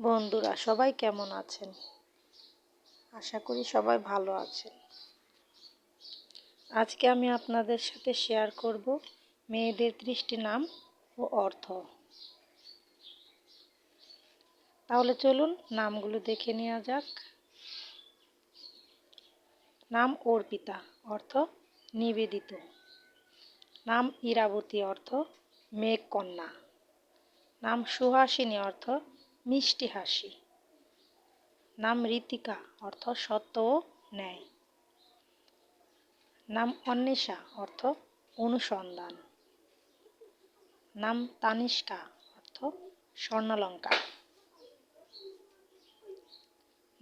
বন্ধুরা সবাই কেমন আছেন? আশা করি সবাই ভালো আছেন। আজকে আমি আপনাদের সাথে শেয়ার করব মেয়েদের 30টি নাম ও অর্থ। তাহলে চলুন নামগুলো দেখে নেওয়া যাক। নাম অর্পিতা, অর্থ নিবেদিত। নাম ইরাবতী, অর্থ মেঘকন্যা। নাম সুহাসিনী, অর্থ মিষ্টি হাসি। নাম ঋতিকা, অর্থ সত্য ও ন্যায়। নাম অন্বেষা, অর্থ অনুসন্ধান। নাম তানিষ্কা, অর্থ স্বর্ণালঙ্কার।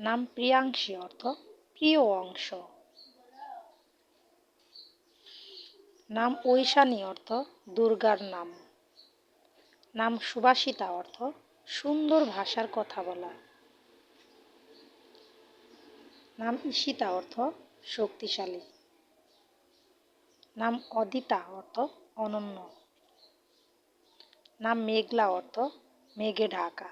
নাম প্রিয়াংশী, অর্থ প্রিয় অংশ। নাম ঐশানী, অর্থ দুর্গার নাম। নাম সুভাষিতা, অর্থ সুন্দর ভাষার কথা বলা। নাম ঈশিতা, অর্থ শক্তিশালী। নাম অদিতা, অর্থ অনন্য। নাম মেঘলা, অর্থ মেঘে ঢাকা।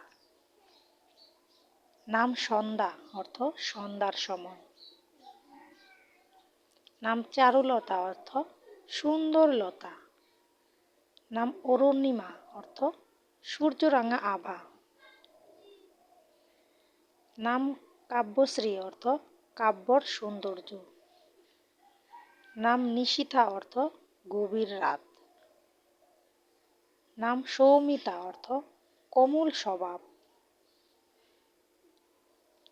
নাম সন্ধ্যা, অর্থ সন্ধ্যার সময়। নাম চারুলতা, অর্থ সুন্দর লতা। নাম অরুণিমা, অর্থ সূর্যরাঙা আভা। নাম কাব্যশ্রী, অর্থ কাব্যর সৌন্দর্য। নাম নিশীথা, অর্থ গভীর রাত। নাম সৌমিতা, অর্থ কোমল স্বভাব।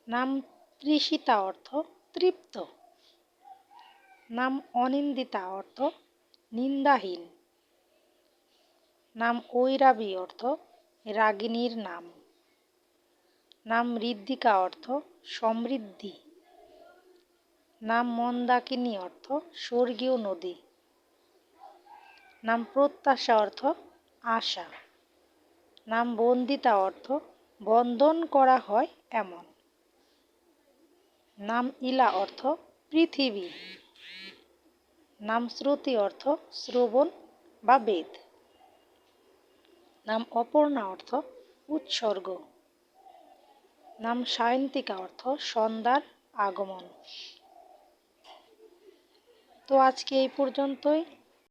নাম তৃষিতা, অর্থ তৃপ্ত। নাম অনিন্দিতা, অর্থ নিন্দাহীন। নাম ঐরাবী, অর্থ রাগিনীর নাম। নাম ঋদ্ধিকা, অর্থ সমৃদ্ধি। নাম মন্দাকিনী, অর্থ স্বর্গীয় নদী। নাম প্রত্যাশা, অর্থ আশা। নাম বন্দিতা, অর্থ বন্ধন করা হয় এমন। নাম ইলা, অর্থ পৃথিবী। নাম শ্রুতি, অর্থ শ্রবণ বা বেদ। নাম অপর্ণা, অর্থ উৎসর্গ। নাম সায়ন্তিকা, অর্থ সন্ধ্যার আগমন। তো আজকে এই পর্যন্তই।